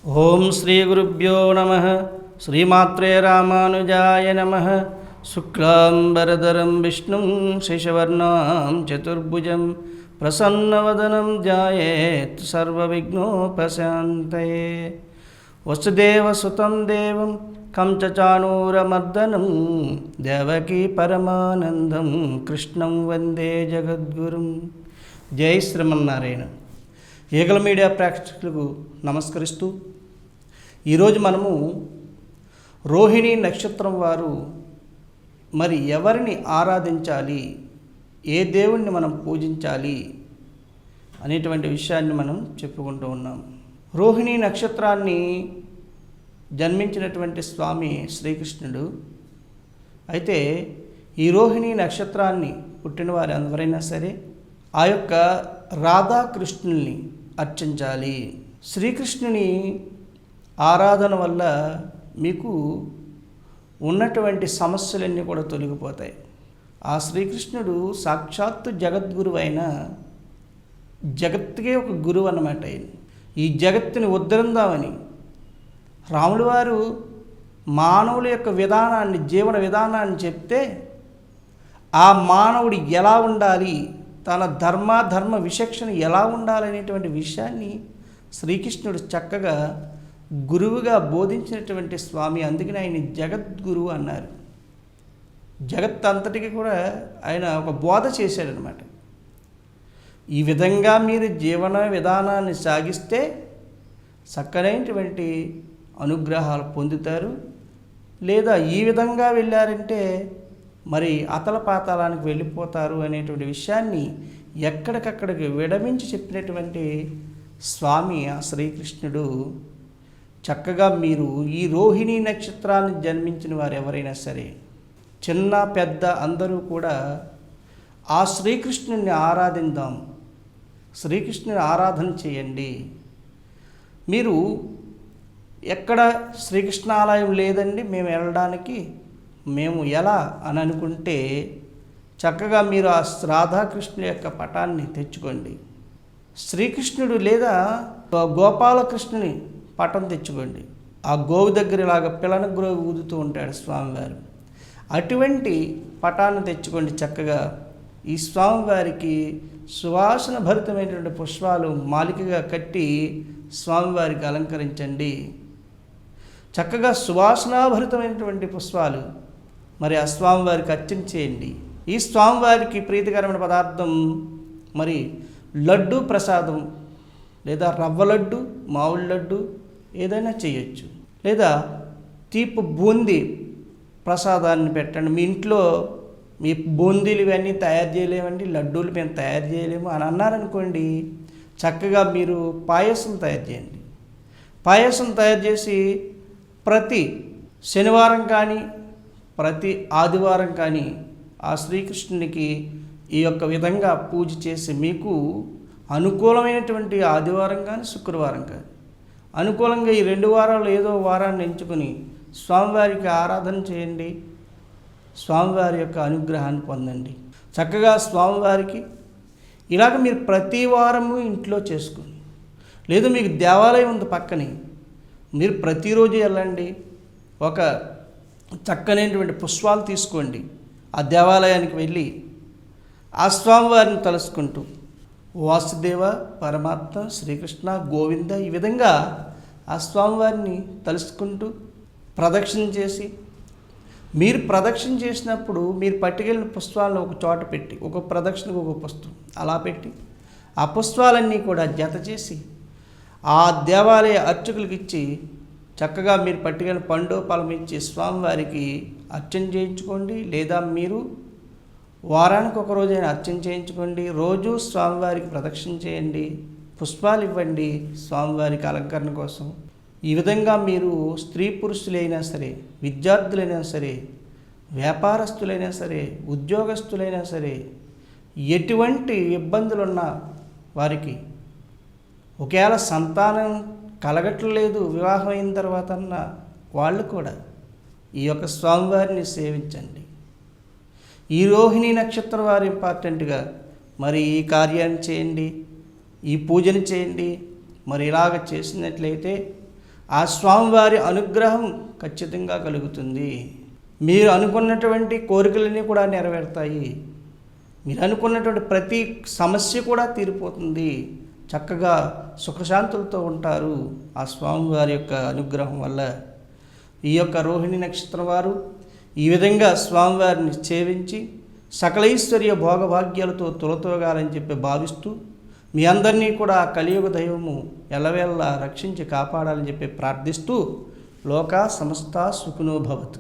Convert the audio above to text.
ఓం శ్రీ గురుభ్యో నమః. శ్రీమాత్రే రామానుజాయ నమః. శుక్లాంబరధరం విష్ణుం శశివర్ణం చతుర్భుజం ప్రసన్నవదనం ధ్యాయేత్ సర్వవిఘ్నోపశాంతయే. వసుదేవసుతం దేవం కంచచాణూరమర్దనం దేవకీ పరమానందం కృష్ణం వందే జగద్గురుం. జై శ్రీమన్నారాయణ. ఈగల మీడియా ప్రేక్షకులకు నమస్కరిస్తూ ఈరోజు మనము రోహిణి నక్షత్రం వారు మరి ఎవరిని ఆరాధించాలి, ఏ దేవుణ్ణి మనం పూజించాలి అనేటువంటి విషయాన్ని మనం చెప్పుకుంటూ ఉన్నాం. రోహిణి నక్షత్రాన్ని జన్మించినటువంటి స్వామి శ్రీకృష్ణుడు. అయితే ఈ రోహిణి నక్షత్రాన్ని పుట్టిన వారు ఎవరైనా సరే ఆ యొక్క రాధాకృష్ణుల్ని అర్చించాలి. శ్రీకృష్ణుని ఆరాధన వల్ల మీకు ఉన్నటువంటి సమస్యలన్నీ కూడా తొలగిపోతాయి. ఆ శ్రీకృష్ణుడు సాక్షాత్తు జగద్గురువు అయిన జగత్తుకే ఒక గురువు అన్నమాట. ఈ జగత్తుని ఉద్ధరిందామని రాముడు వారు మానవుల యొక్క విధానాన్ని, జీవన విధానాన్ని చెప్తే ఆ మానవుడు ఎలా ఉండాలి, తన ధర్మ విచక్షణ ఎలా ఉండాలనేటువంటి విషయాన్ని శ్రీకృష్ణుడు చక్కగా గురువుగా బోధించినటువంటి స్వామి. అందుకని ఆయన జగద్గురువు అన్నారు. జగత్ అంతటికి కూడా ఆయన ఒక బోధ చేశాడనమాట. ఈ విధంగా మీరు జీవన విధానాన్ని సాగిస్తే చక్కనైనటువంటి అనుగ్రహాలు పొందుతారు. లేదా ఈ విధంగా వెళ్ళారంటే మరి అతల పాతాళానికి వెళ్ళిపోతారు అనేటువంటి విషయాన్ని ఎక్కడికక్కడికి విడమించి చెప్పినటువంటి స్వామి ఆ శ్రీకృష్ణుడు. చక్కగా మీరు ఈ రోహిణి నక్షత్రాన్ని జన్మించిన వారు ఎవరైనా సరే, చిన్న పెద్ద అందరూ కూడా ఆ శ్రీకృష్ణుని ఆరాధిద్దాం, శ్రీకృష్ణుని ఆరాధన చేయండి. మీరు ఎక్కడ శ్రీకృష్ణ ఆలయం లేదండి మేము వెళ్ళడానికి, మేము ఎలా అని అనుకుంటే చక్కగా మీరు ఆ రాధాకృష్ణుల యొక్క పటాన్ని తెచ్చుకోండి. శ్రీకృష్ణుడు లేదా గోపాలకృష్ణుని పటం తెచ్చుకోండి. ఆ గోవు దగ్గర ఇలాగ పిల్లన గ్రోవి ఊదుతూ ఉంటాడు స్వామివారు. అటువంటి పటాన్ని తెచ్చుకోండి. చక్కగా ఈ స్వామివారికి సువాసన భరితమైనటువంటి పుష్పాలు మాలికగా కట్టి స్వామివారికి అలంకరించండి. చక్కగా సువాసనాభరితమైనటువంటి పుష్పాలు మరి ఆ స్వామివారికి అర్చన చేయండి. ఈ స్వామివారికి ప్రీతికరమైన పదార్థం మరి లడ్డు ప్రసాదం, లేదా రవ్వ లడ్డు, మామిడి లడ్డు ఏదైనా చేయొచ్చు. లేదా తీపి బూందీ ప్రసాదాన్ని పెట్టండి. మీ ఇంట్లో మీ బూందీలు ఇవన్నీ తయారు చేయలేమండి, లడ్డూలు మేము తయారు చేయలేము అని అన్నారనుకోండి, చక్కగా మీరు పాయసం తయారు చేయండి. పాయసం తయారు చేసి ప్రతి శనివారం కానీ ప్రతి ఆదివారం కానీ ఆ శ్రీకృష్ణునికి ఈ యొక్క విధంగా పూజ చేసి మీకు అనుకూలమైనటువంటి ఆదివారం కానీ శుక్రవారం కానీ అనుకూలంగా ఈ 2 వారాలు ఏదో వారాన్ని ఎంచుకొని స్వామివారికి ఆరాధన చేయండి. స్వామివారి యొక్క అనుగ్రహాన్ని పొందండి. చక్కగా స్వామివారికి ఇలాగ మీరు ప్రతి వారము ఇంట్లో చేసుకోండి. లేదు మీకు దేవాలయం ఉంది పక్కనే, మీరు ప్రతిరోజు వెళ్ళండి. ఒక చక్కనైనటువంటి పుష్పాలు తీసుకోండి. ఆ దేవాలయానికి వెళ్ళి ఆ స్వామివారిని తలుసుకుంటూ వాసుదేవ, పరమాత్మ, శ్రీకృష్ణ, గోవింద ఈ విధంగా ఆ స్వామివారిని తలుసుకుంటూ ప్రదక్షిణ చేసి, మీరు ప్రదక్షిణ చేసినప్పుడు మీరు పట్టుకెళ్ళిన పుష్పాలను ఒక చోట పెట్టి, ఒక ప్రదక్షిణకు ఒక పుష్పం అలా పెట్టి ఆ పుష్పాలన్నీ కూడా జత చేసి ఆ దేవాలయ అర్చకులకు ఇచ్చి చక్కగా మీరు పట్టుకెళ్ళిన పండు ఫలం ఇచ్చి స్వామివారికి అర్చన చేయించుకోండి. లేదా మీరు వారానికి ఒక రోజైనా అర్చన చేయించుకోండి. రోజు స్వామివారికి ప్రదక్షిణ చేయండి, పుష్పాలు ఇవ్వండి స్వామివారికి అలంకరణ కోసం. ఈ విధంగా మీరు స్త్రీ పురుషులైనా సరే, విద్యార్థులైనా సరే, వ్యాపారస్తులైనా సరే, ఉద్యోగస్తులైనా సరే, ఎటువంటి ఇబ్బందులున్నా వారికి, ఒకవేళ సంతానం కలగట్లేదు వివాహం అయిన తర్వాత అన్న వాళ్ళు కూడా ఈ యొక్క స్వామివారిని సేవించండి. ఈ రోహిణి నక్షత్రం వారు ఇంపార్టెంట్గా మరి ఈ కార్యాన్ని చేయండి, ఈ పూజను చేయండి. మరి ఇలాగ చేసినట్లయితే ఆ స్వామివారి అనుగ్రహం ఖచ్చితంగా కలుగుతుంది. మీరు అనుకున్నటువంటి కోరికలన్నీ కూడా నెరవేరుతాయి. మీరు అనుకున్నటువంటి ప్రతి సమస్య కూడా తీరిపోతుంది. చక్కగా సుఖశాంతులతో ఉంటారు ఆ స్వామివారి యొక్క అనుగ్రహం వల్ల. ఈ యొక్క రోహిణి నక్షత్రం వారు ఈ విధంగా స్వామివారిని సేవించి సకలైశ్వర్య భోగభాగ్యాలతో తులతోగాలని చెప్పి భావిస్తూ మీ అందరినీ కూడా కలియుగ దైవము ఎల్లవేళలా రక్షించి కాపాడాలని చెప్పి ప్రార్థిస్తూ లోకా సమస్తా సుఖినో భవతు.